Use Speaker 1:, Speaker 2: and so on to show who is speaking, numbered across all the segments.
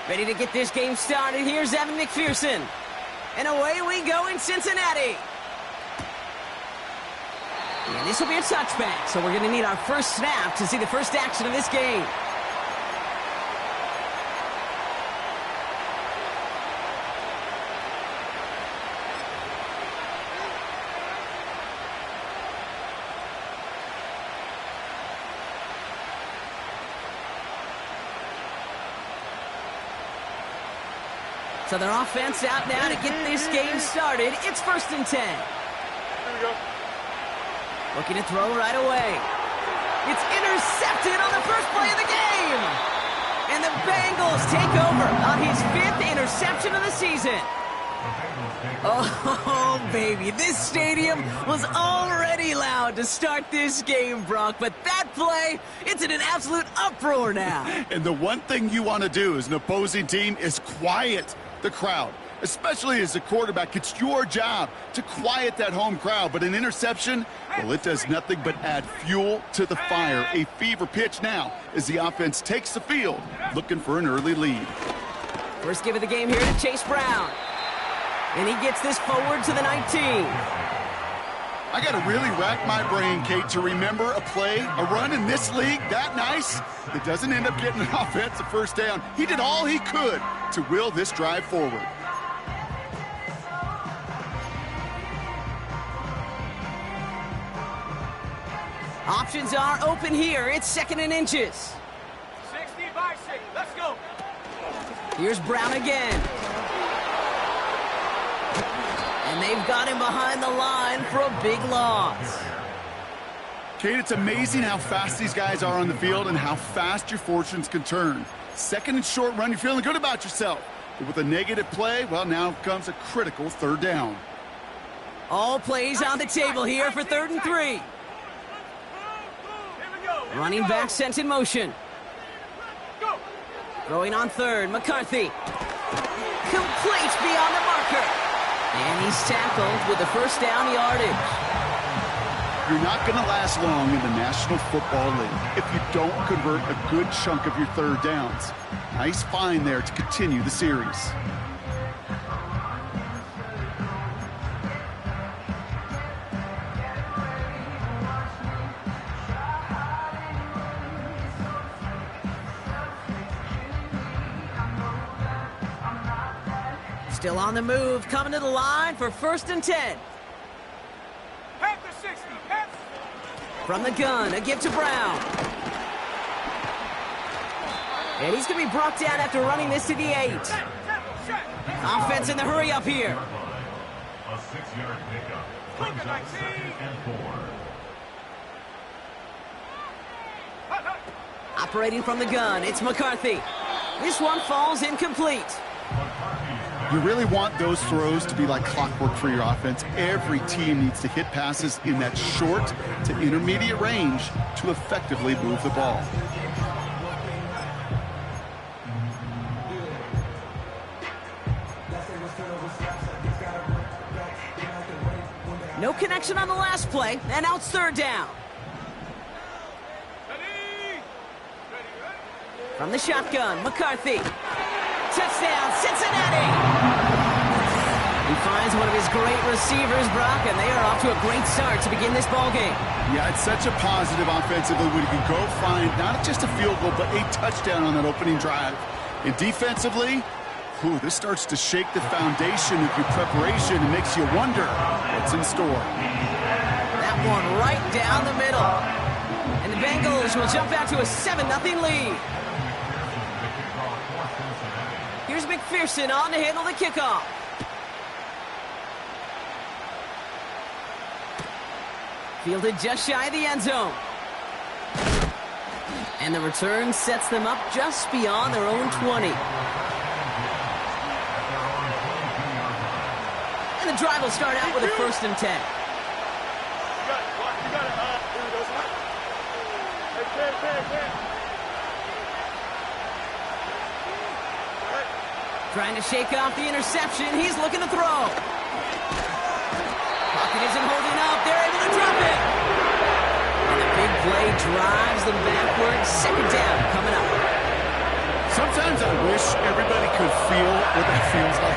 Speaker 1: Ready to get this game started. Here's Evan McPherson. And away we go in Cincinnati. And this will be a touchback, so we're going to need our first snap to see the first action of this game. So their offense out now to get this game started. It's 1st and 10.
Speaker 2: Here we go.
Speaker 1: Looking to throw right away. It's intercepted on the first play of the game. And the Bengals take over on his 5th interception of the season. Oh, baby, this stadium was already loud to start this game, Brock. But that play, it's in an absolute uproar now.
Speaker 3: And the one thing you want to do as an opposing team is quiet the crowd, especially as a quarterback. It's your job to quiet that home crowd, but an interception, well, it does nothing but add fuel to the fire. A fever pitch now as the offense takes the field, looking for an early lead.
Speaker 1: First give of the game here to Chase Brown. And he gets this forward to the 19.
Speaker 3: I got to really rack my brain, Kate, to remember a play, a run in this league that nice that doesn't end up getting an offensive first down. He did all he could to will this drive forward.
Speaker 1: Options are open here. It's 2nd and inches.
Speaker 2: 60 by 6. Let's go.
Speaker 1: Here's Brown again. And they've got him behind the line for a big loss.
Speaker 3: Kate, it's amazing how fast these guys are on the field and how fast your fortunes can turn. 2nd and short run, you're feeling good about yourself. But with a negative play, well, now comes a critical 3rd down.
Speaker 1: All plays on the table here for 3rd and 3.
Speaker 2: Here we go.
Speaker 1: Running back sent in motion.
Speaker 2: Go.
Speaker 1: Throwing on 3rd, McCarthy. Complete beyond the marker. And he's tackled with the first down yardage.
Speaker 3: You're not going to last long in the National Football League if you don't convert a good chunk of your 3rd downs. Nice find there to continue the series.
Speaker 1: Still on the move, coming to the line for 1st and 10.
Speaker 2: Head to 60. Head.
Speaker 1: From the gun, a give to Brown. And he's going to be brought down after running this to the 8. Offense in the hurry up here.
Speaker 4: A 6-yard pickup.
Speaker 2: Look at 19.
Speaker 4: And 4.
Speaker 1: Operating from the gun, it's McCarthy. This one falls incomplete.
Speaker 3: You really want those throws to be like clockwork for your offense. Every team needs to hit passes in that short to intermediate range to effectively move the ball.
Speaker 1: No connection on the last play, and now it's 3rd down.
Speaker 2: Ready.
Speaker 1: From the shotgun, McCarthy. Touchdown, Cincinnati! He finds one of his great receivers, Brock, and they are off to a great start to begin this ballgame.
Speaker 3: Yeah, it's such a positive offensively when you can go find not just a field goal, but a touchdown on that opening drive. And defensively, this starts to shake the foundation of your preparation and makes you wonder what's in store.
Speaker 1: That one right down the middle. And the Bengals will jump out to a 7-0 lead. Here's McPherson on to handle the kickoff. Fielded just shy of the end zone. And the return sets them up just beyond their own 20. And the drive will start out with a 1st and 10.
Speaker 2: You got it. You got it. Here we go. Hey,
Speaker 1: Trying to shake off the interception. He's looking to throw. Pocket isn't holding up. They're able to drop it. And the big play drives them backwards. 2nd down coming up.
Speaker 3: Sometimes I wish everybody could feel what that feels like.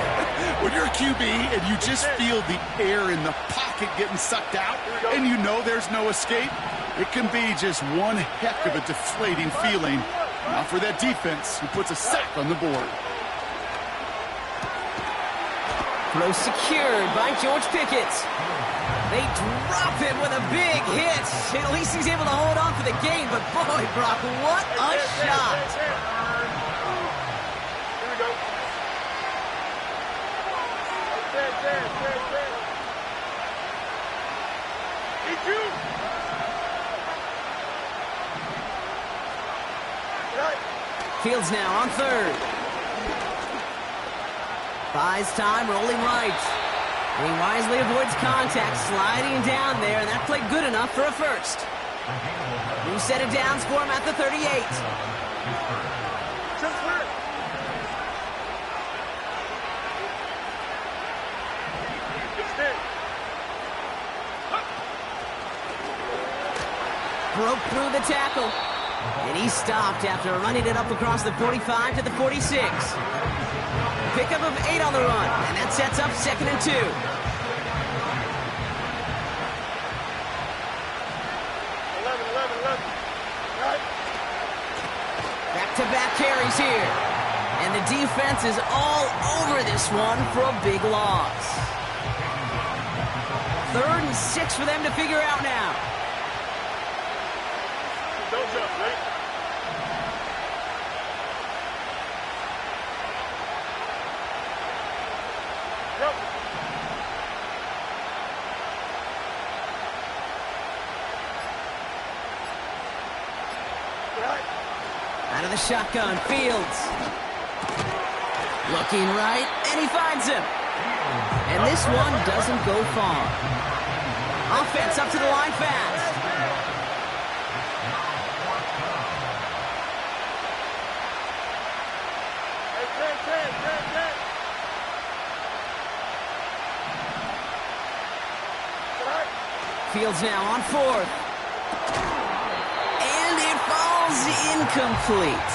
Speaker 3: When you're a QB and you just feel the air in the pocket getting sucked out and you know there's no escape, it can be just one heck of a deflating feeling. Now for that defense who puts a sack on the board.
Speaker 1: Throw secured by George Pickett. They drop him with a big hit. At least he's able to hold on for the game, but boy, Brock, what a shot.
Speaker 2: Here we go. Eat you. Right.
Speaker 1: Fields now on third. Buys time, rolling right. And he wisely avoids contact, sliding down there, and that played good enough for a first. New set of downs for him at the 38.
Speaker 2: Transfer. Extend.
Speaker 1: Broke through the tackle. And he stopped after running it up across the 45 to the 46. Pickup of 8 on the run, and that sets up 2nd and 2.
Speaker 2: 11, 11. Right.
Speaker 1: Back-to-back carries here. And the defense is all over this one for a big loss. 3rd and 6 for them to figure out now.
Speaker 2: Don't jump, right? Yep. Right.
Speaker 1: Out of the shotgun, Fields. Looking right, and he finds him. And this one doesn't go far. Offense up to the line fast.
Speaker 2: Hey, 10. Right.
Speaker 1: Fields now on 4th. And it falls incomplete.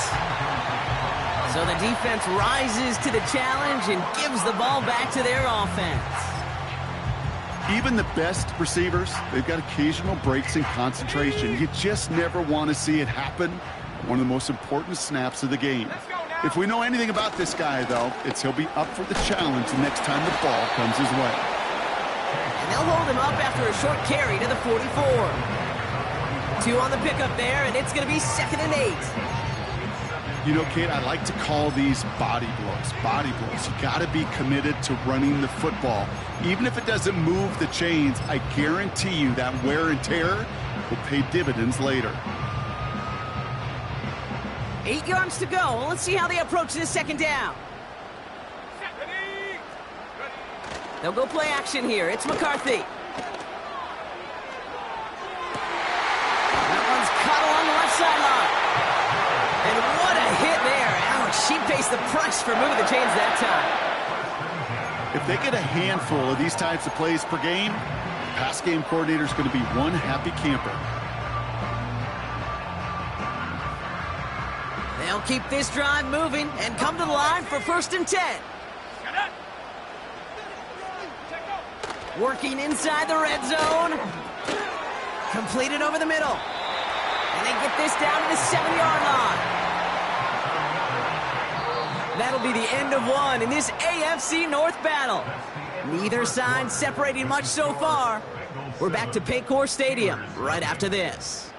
Speaker 1: So the defense rises to the challenge and gives the ball back to their offense.
Speaker 3: Even the best receivers, they've got occasional breaks in concentration. You just never want to see it happen. One of the most important snaps of the game. If we know anything about this guy, though, it's he'll be up for the challenge the next time the ball comes his way.
Speaker 1: And they'll hold him up after a short carry to the 44. 2 on the pickup there, and it's going to be 2nd and 8.
Speaker 3: You know, Kate, I like to call these body blows. Body blows. You got to be committed to running the football. Even if it doesn't move the chains, I guarantee you that wear and tear will pay dividends later.
Speaker 1: 8 yards to go. Well, let's see how they approach this 2nd down. They'll go play action here. It's McCarthy. That one's caught along the left sideline. And what a hit there. Ouch, she pays the price for moving the chains that time.
Speaker 3: If they get a handful of these types of plays per game, the pass game coordinator is going to be one happy camper.
Speaker 1: They'll keep this drive moving and come to the line for 1st and 10. Working inside the red zone. Completed over the middle. And they get this down to the 7-yard line. That'll be the end of one in this AFC North battle. Neither side separating much so far. We're back to Paycor Stadium right after this.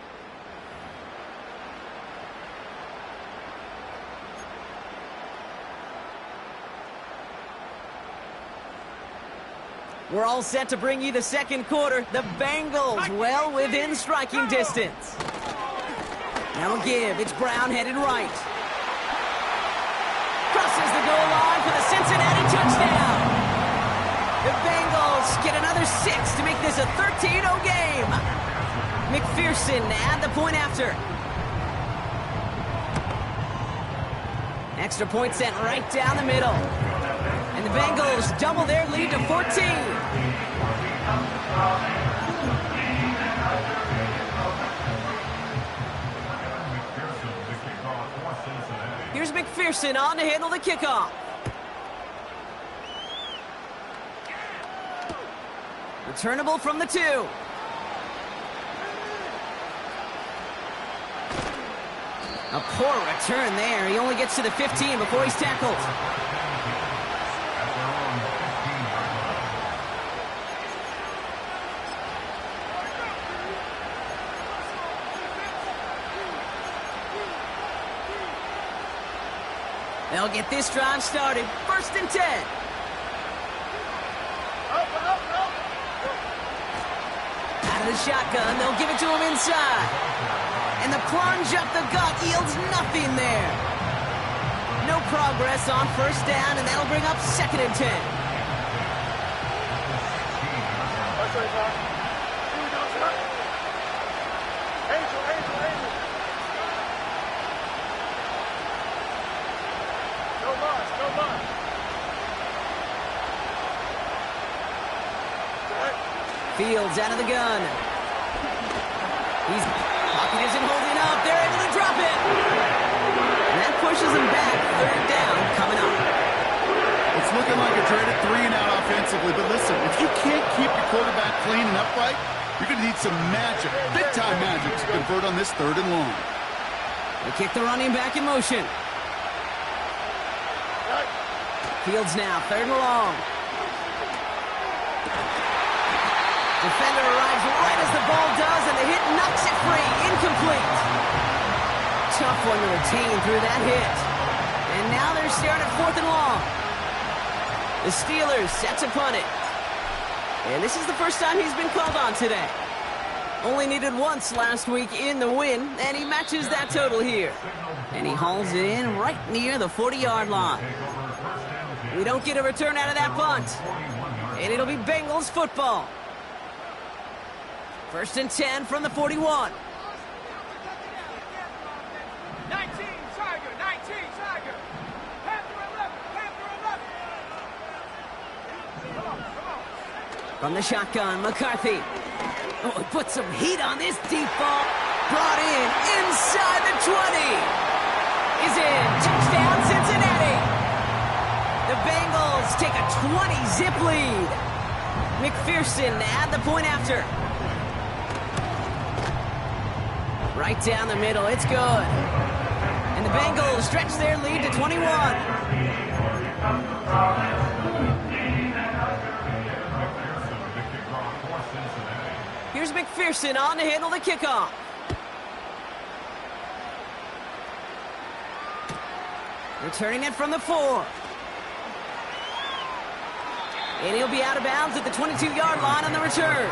Speaker 1: We're all set to bring you the 2nd quarter. The Bengals well within striking distance. Now a give. It's Brown headed right. Crosses the goal line for the Cincinnati touchdown. The Bengals get another 6 to make this a 13-0 game. McPherson add the point after. Extra point sent right down the middle. And the Bengals double their lead to 14. Here's McPherson on to handle the kickoff. Returnable from the 2. A poor return there. He only gets to the 15 before he's tackled. They'll get this drive started. 1st and 10. Out of the shotgun, they'll give it to him inside. And the plunge up the gut yields nothing there. No progress on 1st down, and that'll bring up 2nd and 10. Fields out of the gun. Pocket isn't holding up. They're able to drop it. And that pushes them back. 3rd down coming up.
Speaker 3: It's looking like a dreaded 3 and out offensively, but listen, if you can't keep your quarterback clean and upright, you're going to need some magic, big-time magic, to convert on this 3rd and long.
Speaker 1: They kick the running back in motion. Fields now, 3rd and long. Defender arrives right as the ball does, and the hit knocks it free. Incomplete. Tough one to retain through that hit. And now they're staring at 4th and long. The Steelers set to punt it. And this is the first time he's been called on today. Only needed once last week in the win, and he matches that total here. And he hauls it in right near the 40-yard line. We don't get a return out of that punt. And it'll be Bengals football. 1st and 10 from the 41.
Speaker 2: 19, Tiger, 19, Tiger. Panther 11, Panther 11. Come on.
Speaker 1: From the shotgun, McCarthy. Oh, he put some heat on this deep ball. Brought in inside the 20. Is in. Touchdown, Cincinnati. The Bengals take a 20-zip lead. McPherson at the point after. Right down the middle, it's good. And the Bengals stretch their lead to 21. Here's McPherson on to handle the kickoff. Returning it from the 4. And he'll be out of bounds at the 22-yard line on the return.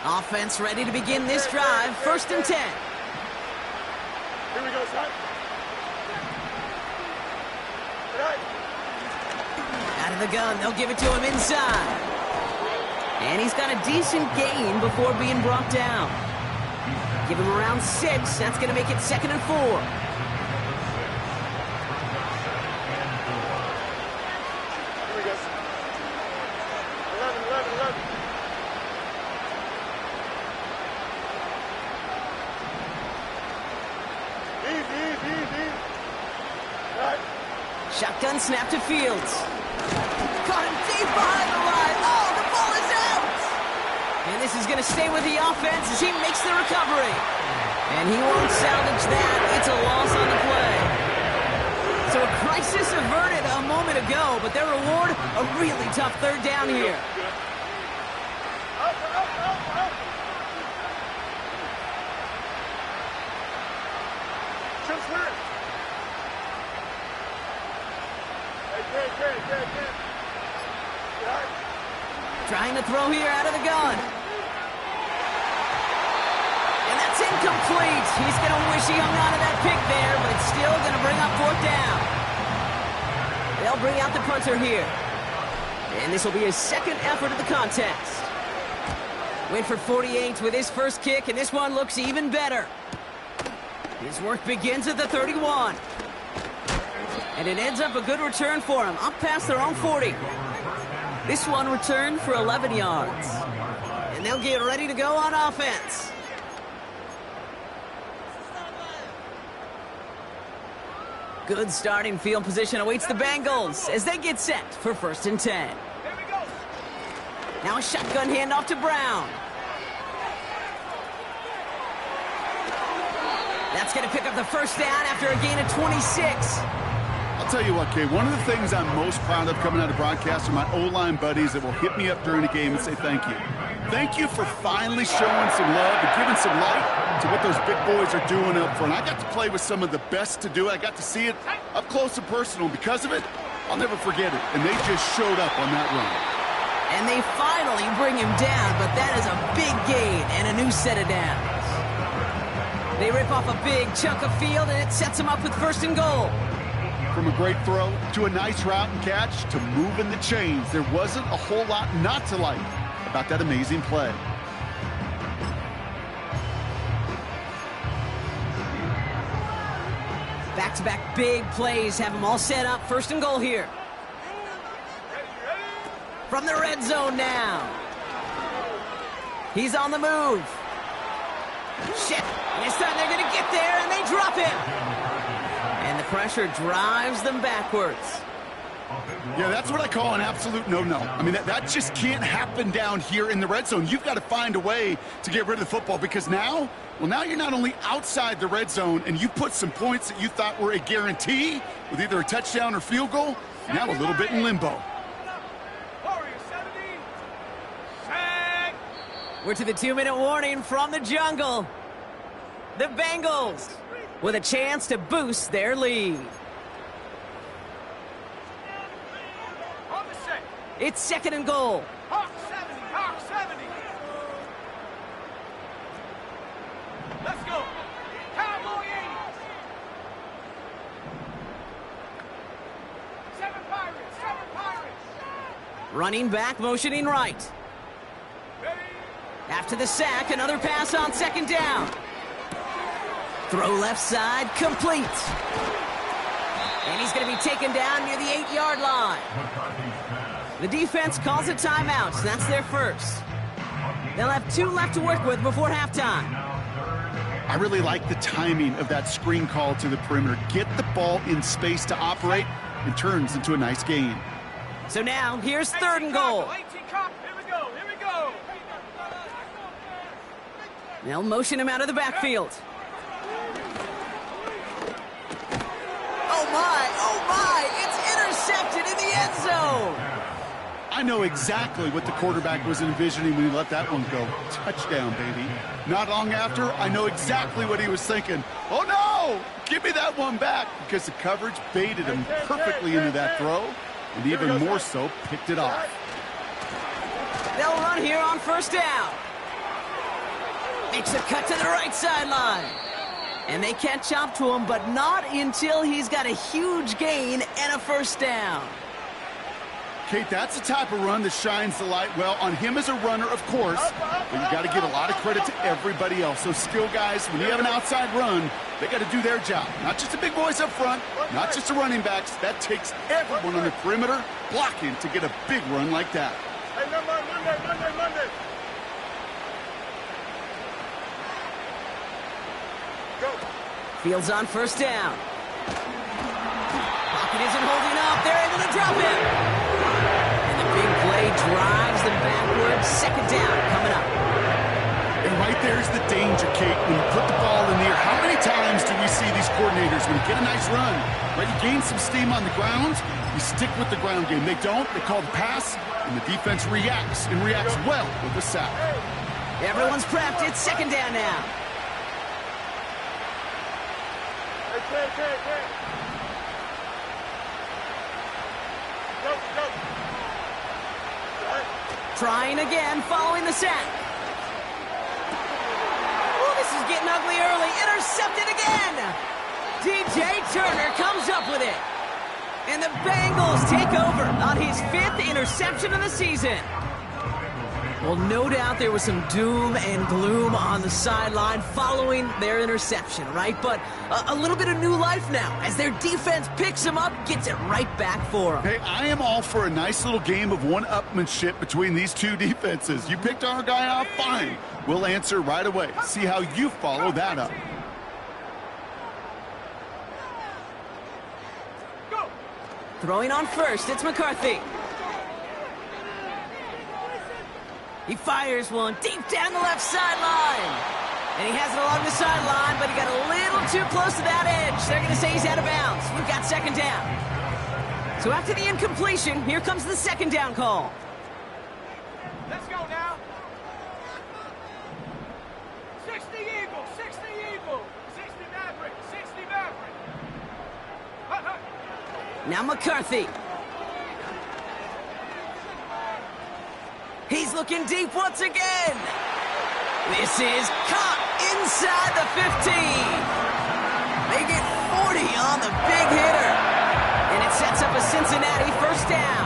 Speaker 1: Offense ready to begin this drive. 1st and 10.
Speaker 2: Here we go, son.
Speaker 1: Out of the gun, they'll give it to him inside. And he's got a decent gain before being brought down. Give him around 6. That's going to make it 2nd and 4.
Speaker 2: Here we go. 11, 11, 11. Easy. Right.
Speaker 1: Shotgun snap to Fields. Caught him deep behind the line. Oh, the ball is out! And this is going to stay with the offense as he makes the recovery. And he won't salvage that. It's a loss on the play. So a crisis averted a moment ago, but their reward, a really tough 3rd down here.
Speaker 2: Up. Transfer it. Great. Right.
Speaker 1: Trying to throw here out of the gun. And that's incomplete. He's going to wish he hung on to that pick there, but it's still going to bring up 4th down. They'll bring out the punter here. And this will be his 2nd effort of the contest. Went for 48 with his first kick, and this one looks even better. His work begins at the 31. And it ends up a good return for him, up past their own 40. This one returned for 11 yards. And they'll get ready to go on offense. Good starting field position awaits the Bengals as they get set for 1st and 10. Now a shotgun handoff to Brown. That's going to pick up the first down after a gain of 26.
Speaker 3: I'll tell you what, Kay, one of the things I'm most proud of coming out of broadcast are my O-line buddies that will hit me up during the game and say thank you. Thank you for finally showing some love and giving some light to what those big boys are doing up front. I got to play with some of the best to do it. I got to see it up close and personal. Because of it, I'll never forget it. And they just showed up on that run.
Speaker 1: And they finally bring him down, but that is a big gain and a new set of downs. They rip off a big chunk of field, and it sets them up with 1st and goal.
Speaker 3: From a great throw to a nice route and catch to moving the chains, there wasn't a whole lot not to like about that amazing play.
Speaker 1: Back-to-back big plays have them all set up. 1st and goal here. From the red zone now. He's on the move. Shit. And this time they're going to get there, and they drop him. And the pressure drives them backwards.
Speaker 3: Yeah, that's what I call an absolute no-no. I mean, that just can't happen down here in the red zone. You've got to find a way to get rid of the football because now you're not only outside the red zone and you put some points that you thought were a guarantee with either a touchdown or field goal, now a little bit in limbo.
Speaker 1: We're to the 2-minute warning from the jungle. The Bengals with a chance to boost their lead. It's 2nd and goal.
Speaker 2: Hawk 70, Hawk 70. Let's go. Cowboy 80. 7 Pirates, 7 Pirates.
Speaker 1: Running back, motioning right. After the sack, another pass on 2nd down. Throw left side, complete. And he's going to be taken down near the 8-yard line. The defense calls a timeout, so that's their first. They'll have 2 left to work with before halftime.
Speaker 3: I really like the timing of that screen call to the perimeter. Get the ball in space to operate and turns into a nice gain.
Speaker 1: So now, here's 3rd and goal.
Speaker 2: Here we go, here we go.
Speaker 1: They'll motion him out of the backfield. Oh my, it's intercepted in the end zone.
Speaker 3: I know exactly what the quarterback was envisioning when he let that one go. Touchdown, baby. Not long after, I know exactly what he was thinking. Oh, no! Give me that one back, because the coverage baited him perfectly into that throw, and even more so, picked it off.
Speaker 1: They'll run here on 1st down. Makes a cut to the right sideline. And they catch up to him, but not until he's got a huge gain and a 1st down.
Speaker 3: Kate, that's the type of run that shines the light well on him as a runner, of course, but you got to give a lot of credit to everybody else. So skill guys, when you have an outside run, they got to do their job. Not just the big boys up front, not just the running backs. That takes everyone on the perimeter blocking to get a big run like that.
Speaker 2: Hey, Monday. Go.
Speaker 1: Fields on 1st down. Pocket isn't holding up. They're able to drop him. Big play drives them backwards. 2nd down coming up.
Speaker 3: And right there's the danger, Kate. When you put the ball in the air, how many times do we see these coordinators, when you get a nice run, right, you gain some steam on the ground, you stick with the ground game. They don't. They call the pass, and the defense reacts, and reacts well with the sack.
Speaker 1: Everyone's prepped. It's 2nd down now.
Speaker 2: Hey. Go.
Speaker 1: Trying again, following the sack. Oh, this is getting ugly early. Intercepted again. DJ Turner comes up with it. And the Bengals take over on his 5th interception of the season. Well, no doubt there was some doom and gloom on the sideline following their interception, right? But a little bit of new life now as their defense picks them up, gets it right back for them.
Speaker 3: Hey, I am all for a nice little game of one-upmanship between these two defenses. You picked our guy off, fine. We'll answer right away. See how you follow that up.
Speaker 1: Throwing on first, it's McCarthy. He fires one deep down the left sideline. And he has it along the sideline, but he got a little too close to that edge. They're going to say he's out of bounds. We've got second down. So after the incompletion, here comes the second down call.
Speaker 2: Let's go now. 60 Eagle, 60 Eagle. 60 Maverick, 60 Maverick.
Speaker 1: Now McCarthy. He's looking deep once again. This is caught inside the 15. They get 40 on the big hitter. And it sets up a Cincinnati first down.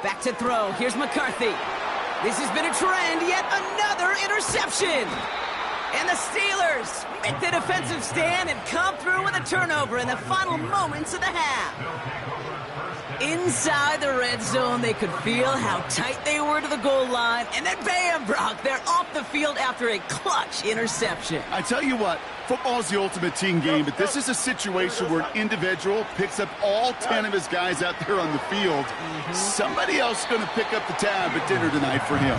Speaker 1: Back to throw. Here's McCarthy. This has been a trend. Yet another interception. And the Steelers make the defensive stand and come through with a turnover in the final moments of the half. Inside the red zone, they could feel how tight they were to the goal line. And then bam, Brock, they're off the field after a clutch interception.
Speaker 3: I tell you what, football is the ultimate team game, but this is a situation where an individual picks up all 10 of his guys out there on the field. Somebody else is going to pick up the tab at dinner tonight for him.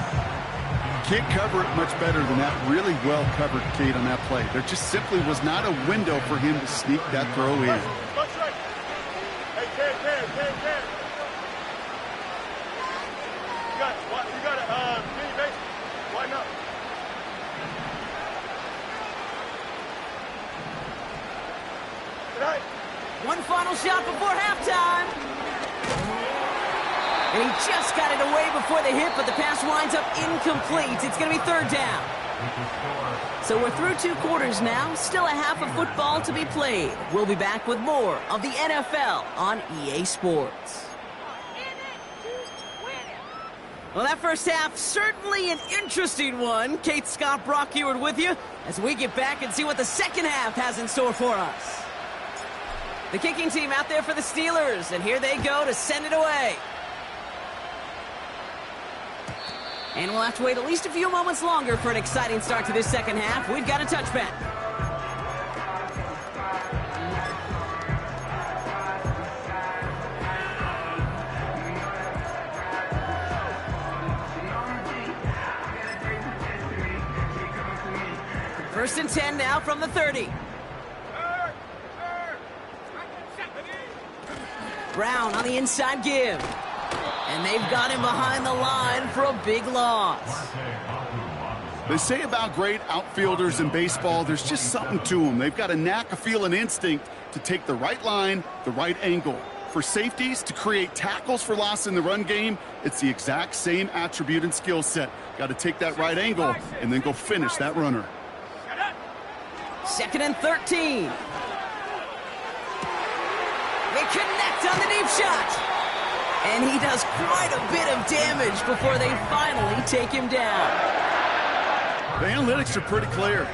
Speaker 3: Can't cover it much better than that really well-covered Kate on that play. There just simply was not a window for him to sneak that throw in.
Speaker 2: That's right. Hey, Ken. You got it. Mini base. Why not? Tonight.
Speaker 1: One final shot before halftime. And he just got it away before the hit, but the pass winds up incomplete. It's going to be third down. So we're through 2 quarters now. Still a half of football to be played. We'll be back with more of the NFL on EA Sports. Well, that first half, certainly an interesting one. Kate, Scott, Brock Heward with you as we get back and see what the second half has in store for us. The kicking team out there for the Steelers, and here they go to send it away. And we'll have to wait at least a few moments longer for an exciting start to this second half. We've got a touchback. First and 10 now from the 30. Brown on the inside give. And they've got him behind the line for a big loss.
Speaker 3: They say about great outfielders in baseball, there's just something to them. They've got a knack, a feel, and instinct to take the right line, the right angle. For safeties, to create tackles for loss in the run game, it's the exact same attribute and skill set. Got to take that right angle and then go finish that runner.
Speaker 1: Second and 13. They connect on the deep shot. And he does quite a bit of damage before they finally take him down.
Speaker 3: The analytics are pretty clear.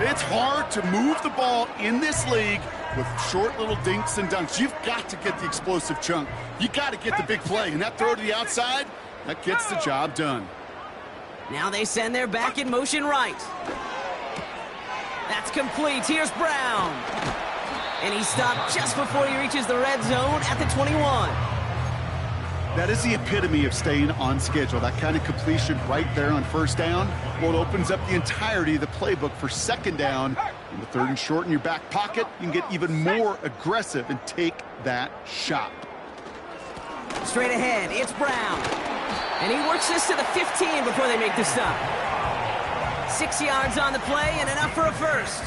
Speaker 3: It's hard to move the ball in this league with short little dinks and dunks. You've got to get the explosive chunk. You got to get the big play. And that throw to the outside, that gets the job done.
Speaker 1: Now they send their back in motion right. That's complete. Here's Brown. And he stopped just before he reaches the red zone at the 21.
Speaker 3: That is the epitome of staying on schedule. That kind of completion right there on first down. Well, it opens up the entirety of the playbook for second down. In the third and short in your back pocket, you can get even more aggressive and take that shot.
Speaker 1: Straight ahead, it's Brown. And he works this to the 15 before they make the stop. 6 yards on the play and enough for a first.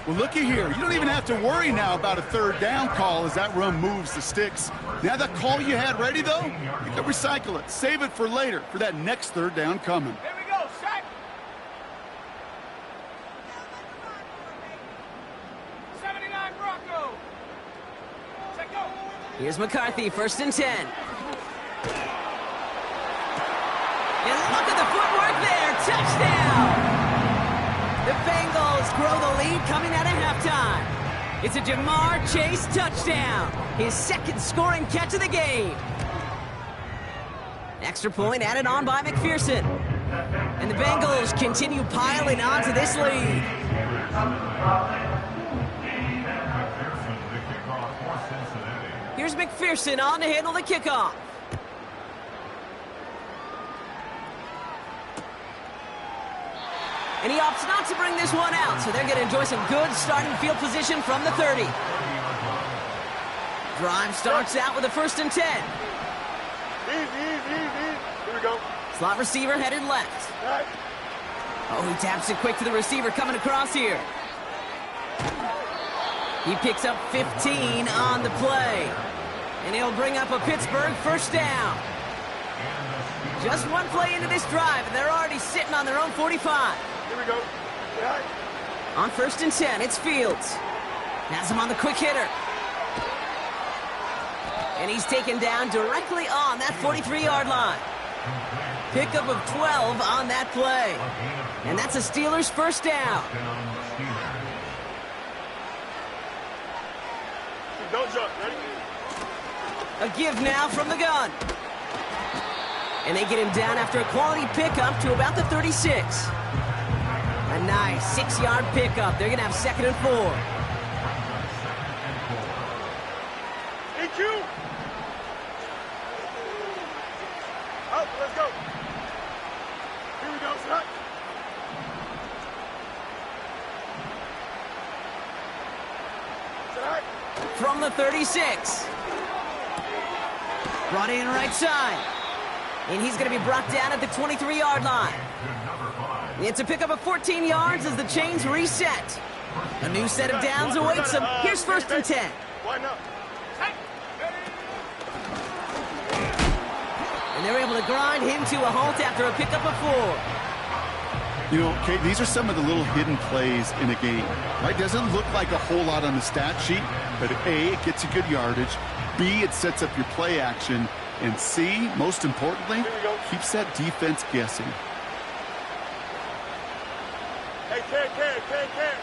Speaker 3: Well, looky here. You don't even have to worry now about a third down call as that run moves the sticks. Now that call you had ready, though, you can recycle it. Save it for later for that next third down coming.
Speaker 2: Here we go, set. 79 Bronco. Set, go.
Speaker 1: Here's McCarthy, 1st and 10. And look at the footwork there, touchdown! The Bengals grow the lead coming out of halftime. It's a Jamar Chase touchdown, his 2nd scoring catch of the game. Extra point added on by McPherson. And the Bengals continue piling on to this lead. Here's McPherson on to handle the kickoff. And he opts not to bring this one out, so they're going to enjoy some good starting field position from the 30. Drive starts out with a 1st and 10.
Speaker 2: Here we go.
Speaker 1: Slot receiver headed left. Oh, he taps it quick to the receiver coming across here. He picks up 15 on the play. And he'll bring up a Pittsburgh 1st down. Just one play into this drive, and they're already sitting on their own 45.
Speaker 2: Here we go.
Speaker 1: On 1st and 10, it's Fields. Has him on the quick hitter. And he's taken down directly on that 43-yard line. Pickup of 12 on that play. And that's a Steelers 1st down.
Speaker 2: Don't jump. Ready?
Speaker 1: A give now from the gun. And they get him down after a quality pickup to about the 36. A nice 6-yard pickup. They're going to have 2nd and 4.
Speaker 2: EQ. Up, let's go. Here we go, son.
Speaker 1: From the 36. Brought in right side. And he's going to be brought down at the 23-yard line. It's a pickup of 14 yards as the chains reset. A new set of downs awaits him. Here's 1st and 10.
Speaker 2: Why not?
Speaker 1: And they're able to grind him to a halt after a pickup of 4.
Speaker 3: You know, Kate, these are some of the little hidden plays in a game. Right? Doesn't look like a whole lot on the stat sheet, but A, it gets you good yardage. B, it sets up your play action. And C, most importantly, keeps that defense guessing.
Speaker 2: Hey, Ken.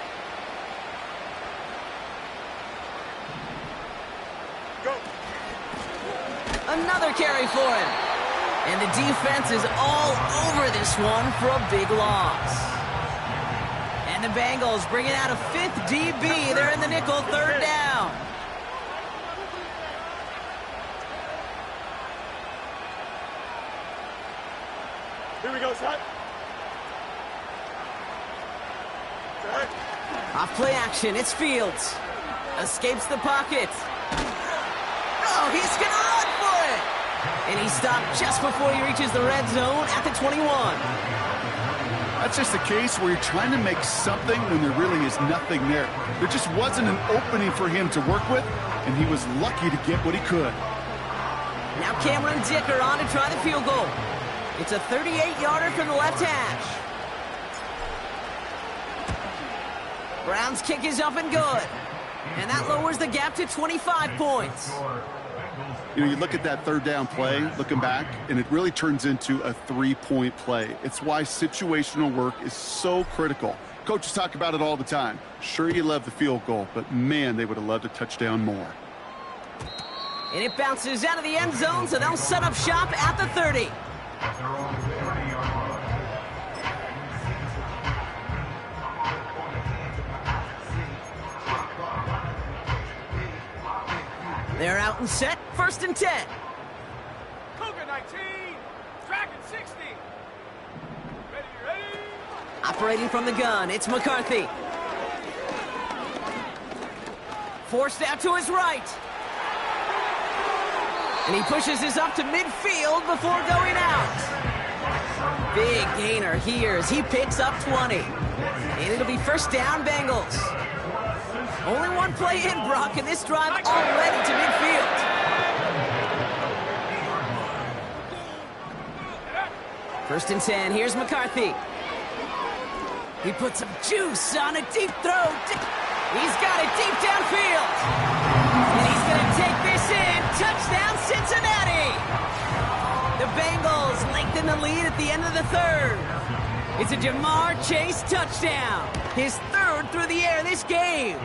Speaker 2: Go.
Speaker 1: Another carry for him. And the defense is all over this one for a big loss. And the Bengals bringing out a 5th DB. They're in the nickel, 3rd down.
Speaker 2: Here we go, son.
Speaker 1: Off play action, it's Fields. Escapes the pocket. Oh, he's going to run for it. And he stopped just before he reaches the red zone at the 21.
Speaker 3: That's just a case where you're trying to make something when there really is nothing there. There just wasn't an opening for him to work with, and he was lucky to get what he could.
Speaker 1: Now Cameron Dicker on to try the field goal. It's a 38-yarder from the left hash. Brown's kick is up and good. And that lowers the gap to 25 points.
Speaker 3: You know, you look at that 3rd down play, looking back, and it really turns into a 3-point play. It's why situational work is so critical. Coaches talk about it all the time. Sure, you love the field goal, but man, they would have loved a touchdown more.
Speaker 1: And it bounces out of the end zone, so they'll set up shop at the 30. They're out and set, 1st and 10.
Speaker 2: Cougar 19, Dragon 60. Ready?
Speaker 1: Operating from the gun, it's McCarthy. Forced out to his right. And he pushes this up to midfield before going out. Big gainer here as he picks up 20. And it'll be 1st down, Bengals. Only one play in, Brock, and this drive already to midfield. First and 10, here's McCarthy. He puts some juice on a deep throw. He's got it deep downfield. And he's going to take this in in the lead at the end of the third. It's a Jamar Chase touchdown. His third through the air this game.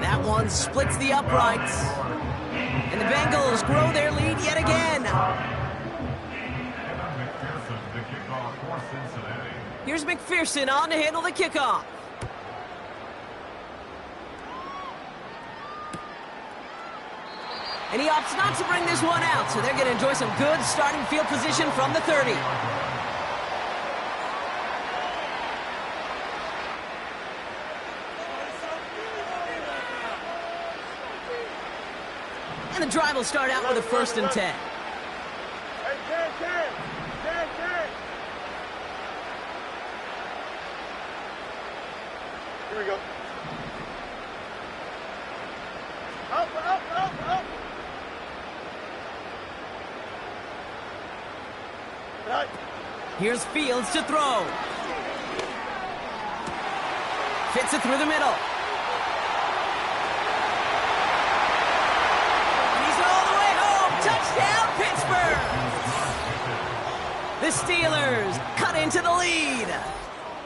Speaker 1: That one splits the uprights. And the Bengals grow their lead yet again. Here's McPherson on to handle the kickoff. And he opts not to bring this one out, so they're going to enjoy some good starting field position from the 30. And the drive will start out with a 1st and 10.
Speaker 2: Here we go. Up. Right.
Speaker 1: Here's Fields to throw. Fits it through the middle. Touchdown, Pittsburgh! The Steelers cut into the lead.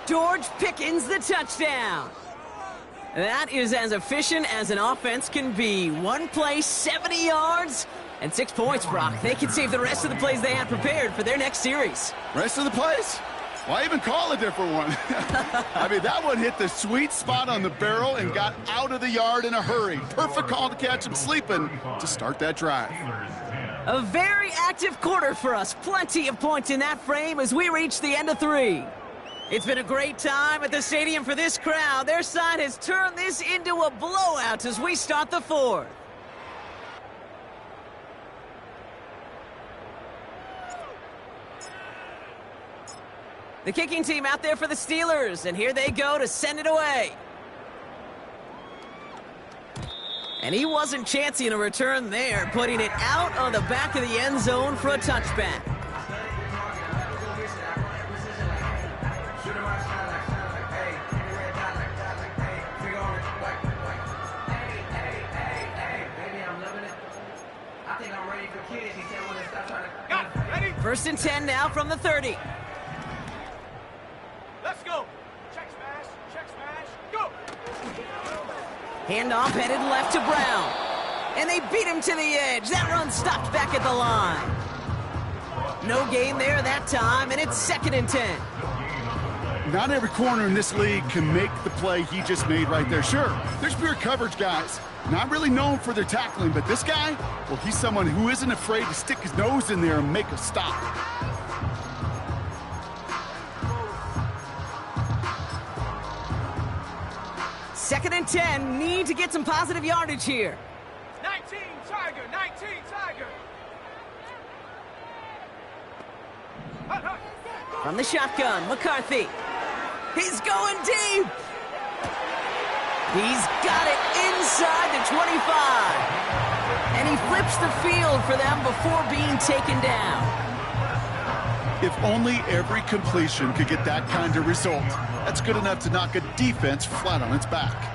Speaker 1: George Pickens the touchdown. That is as efficient as an offense can be. One play, 70 yards, and 6 points, Brock. They can save the rest of the plays they had prepared for their next series.
Speaker 3: Rest of the plays? Why even call a different one? I mean, that one hit the sweet spot on the barrel and got out of the yard in a hurry. Perfect call to catch him sleeping to start that drive.
Speaker 1: A very active quarter for us. Plenty of points in that frame as we reach the end of 3. It's been a great time at the stadium for this crowd. Their side has turned this into a blowout as we start the 4th. The kicking team out there for the Steelers, and here they go to send it away. And he wasn't chancing a return there, putting it out on the back of the end zone for a touchback. First and 10 now from the 30.
Speaker 2: Let's go. Check smash, go.
Speaker 1: Handoff headed left to Brown. And they beat him to the edge. That run stopped back at the line. No gain there that time, and it's 2nd and 10.
Speaker 3: Not every corner in this league can make the play he just made right there. Sure, there's pure coverage guys. Not really known for their tackling, but this guy, well, he's someone who isn't afraid to stick his nose in there and make a stop.
Speaker 1: Second and 10, need to get some positive yardage here.
Speaker 2: 19 Tiger.
Speaker 1: From the shotgun, McCarthy. He's going deep. He's got it inside the 25. And he flips the field for them before being taken down.
Speaker 3: If only every completion could get that kind of result. That's good enough to knock a defense flat on its back.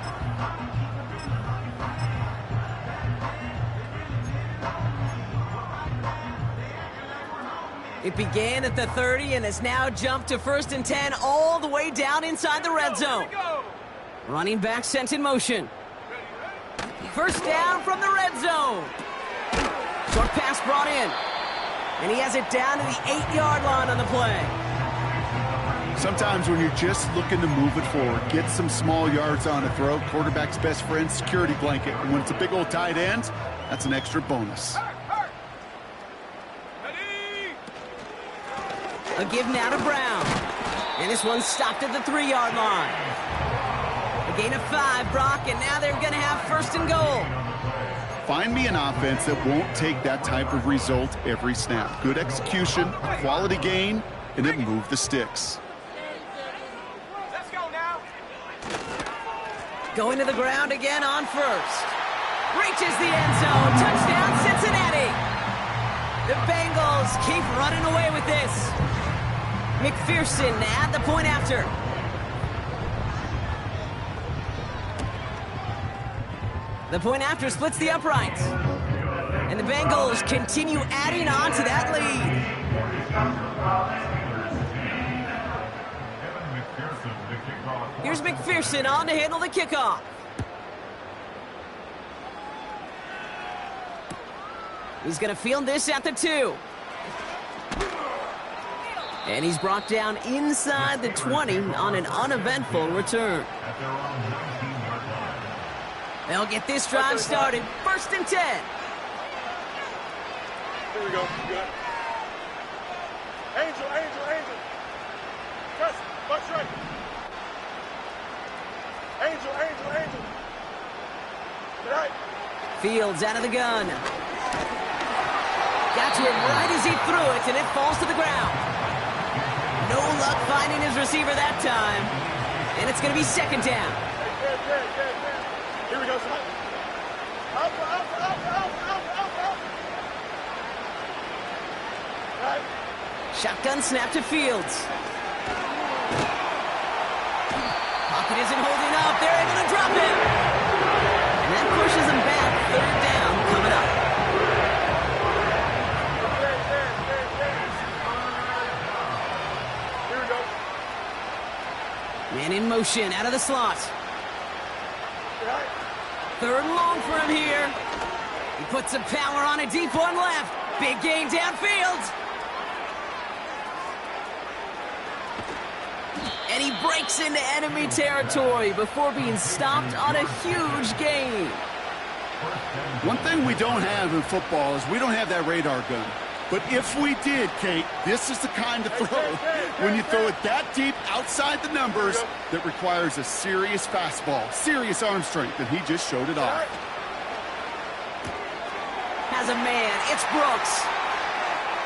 Speaker 1: It began at the 30 and has now jumped to 1st and 10 all the way down inside the red zone. Running back sent in motion. First down from the red zone. Short pass brought in. And he has it down to the 8-yard line on the play.
Speaker 3: Sometimes when you're just looking to move it forward, get some small yards on a throw, quarterback's best friend, security blanket. And when it's a big old tight end, that's an extra bonus.
Speaker 1: A give now to Brown. And this one stopped at the 3-yard line. A gain of 5, Brock, and now they're going to have 1st and goal.
Speaker 3: Find me an offense that won't take that type of result every snap. Good execution, quality gain, and it moved the sticks.
Speaker 2: Let's go now.
Speaker 1: Going to the ground again on 1st. Reaches the end zone. Touchdown, Cincinnati. The Bengals keep running away with this. McPherson at the point after. The point after splits the uprights. And the Bengals continue adding on to that lead. Here's McPherson on to handle the kickoff. He's going to field this at the 2. And he's brought down inside the 20 on an uneventful return. They'll get this drive started. 1st and 10.
Speaker 2: Here we go. You got it. Angel, Angel, Angel. Press. Watch right. Angel, Angel, Angel. Right.
Speaker 1: Fields out of the gun. Got to him right as he threw it, and it falls to the ground. No luck finding his receiver that time. And it's going to be 2nd down.
Speaker 2: Here we go, son. Up. Right.
Speaker 1: Shotgun snap to Fields. Pocket isn't holding up. They're able to drop him. And that pushes him back. 3rd down coming up.
Speaker 2: Here we go.
Speaker 1: Man in motion out of the slot.
Speaker 2: Right.
Speaker 1: 3rd and long for him here. He puts some power on a deep one left. Big gain downfield. And he breaks into enemy territory before being stopped on a huge gain.
Speaker 3: One thing we don't have in football is we don't have that radar gun. But if we did, Kate, this is the kind of throw when you throw it that deep outside the numbers that requires a serious fastball, serious arm strength, and he just showed it off.
Speaker 1: Has a man. It's Brooks.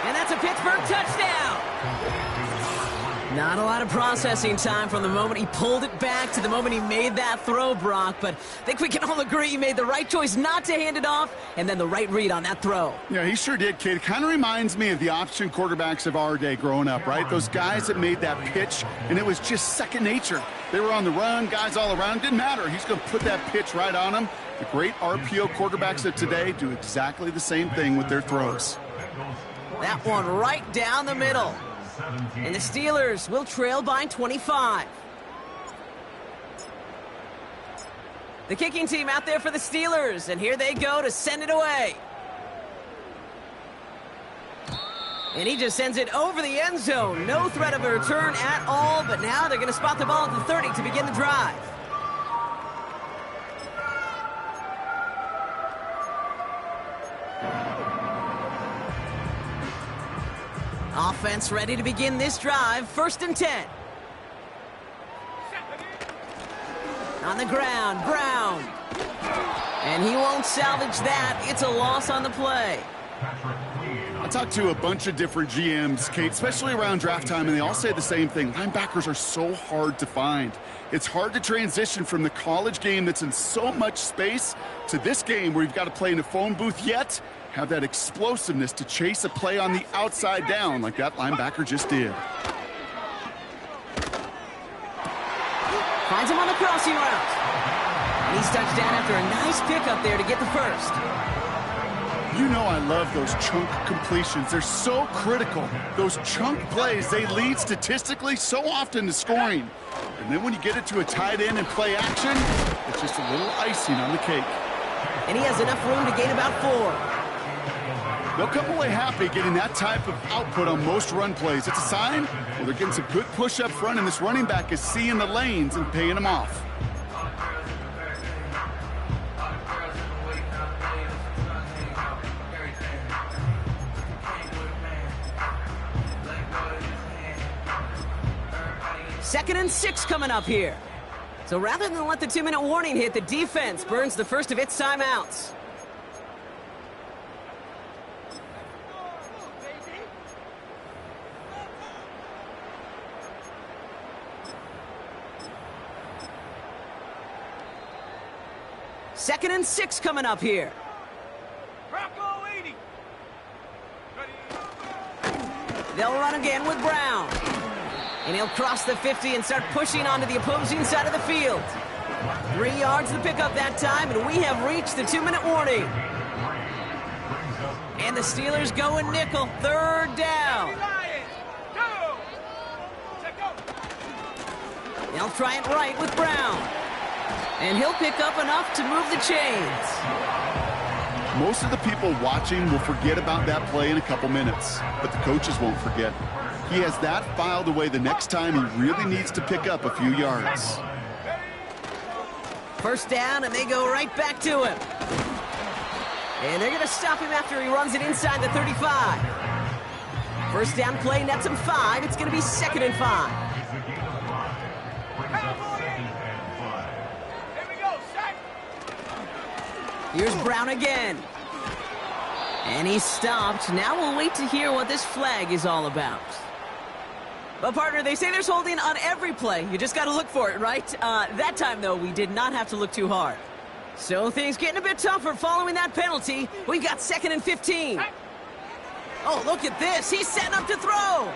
Speaker 1: And that's a Pittsburgh touchdown. Not a lot of processing time from the moment he pulled it back to the moment he made that throw, Brock. But I think we can all agree he made the right choice not to hand it off, and then the right read on that throw.
Speaker 3: Yeah, he sure did, Kate. It kind of reminds me of the option quarterbacks of our day growing up, right? Those guys that made that pitch, and it was just second nature. They were on the run, guys all around. Didn't matter. He's going to put that pitch right on them. The great RPO quarterbacks of today do exactly the same thing with their throws.
Speaker 1: That one right down the middle. And the Steelers will trail by 25. The kicking team out there for the Steelers, and here they go to send it away. And he just sends it over the end zone. No threat of a return at all, but now they're going to spot the ball at the 30 to begin the drive. Offense ready to begin this drive. 1st and 10. On the ground, Brown. And he won't salvage that. It's a loss on the play.
Speaker 3: I talked to a bunch of different GMs, Kate, especially around draft time, and they all say the same thing. Linebackers are so hard to find. It's hard to transition from the college game that's in so much space to this game where you've got to play in a phone booth, yet have that explosiveness to chase a play on the outside down like that linebacker just did.
Speaker 1: Finds him on the crossing route. And he's touched down after a nice pickup there to get the first.
Speaker 3: You know I love those chunk completions. They're so critical. Those chunk plays, they lead statistically so often to scoring. And then when you get it to a tight end and play action, it's just a little icing on the cake.
Speaker 1: And he has enough room to gain about 4.
Speaker 3: They'll come away happy getting that type of output on most run plays. It's a sign where they're getting some good push up front, and this running back is seeing the lanes and paying them off.
Speaker 1: Second and 6 coming up here. So rather than let the 2-minute warning hit, the defense burns the first of its timeouts. Second and 6 coming up here.
Speaker 2: Bronco 80.
Speaker 1: They'll run again with Brown. And he'll cross the 50 and start pushing onto the opposing side of the field. 3 yards to pick up that time, and we have reached the 2-minute warning. And the Steelers go in nickel. 3rd down. They'll try it right with Brown. And he'll pick up enough to move the chains.
Speaker 3: Most of the people watching will forget about that play in a couple minutes, but the coaches won't forget. He has that filed away the next time he really needs to pick up a few yards.
Speaker 1: First down, and they go right back to him. And they're going to stop him after he runs it inside the 35. First down play nets him 5. It's going to be 2nd and 5. Here's Brown again. And he's stopped. Now we'll wait to hear what this flag is all about. But, partner, they say there's holding on every play. You just got to look for it, right? That time, though, we did not have to look too hard. So things getting a bit tougher following that penalty. We've got 2nd and 15. Oh, look at this. He's setting up to throw.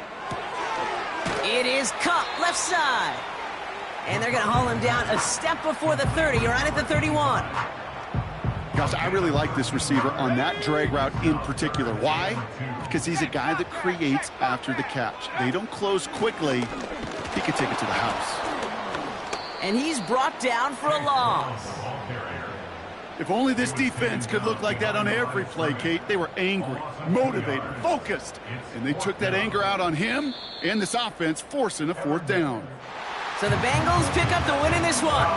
Speaker 1: It is Kupp, left side. And they're going to haul him down a step before the 30, right at the 31.
Speaker 3: Gosh, I really like this receiver on that drag route in particular. Why? Because he's a guy that creates after the catch. They don't close quickly. He can take it to the house.
Speaker 1: And he's brought down for a loss.
Speaker 3: If only this defense could look like that on every play, Kate. They were angry, motivated, focused. And they took that anger out on him and this offense, forcing a 4th down.
Speaker 1: So the Bengals pick up the win in this one.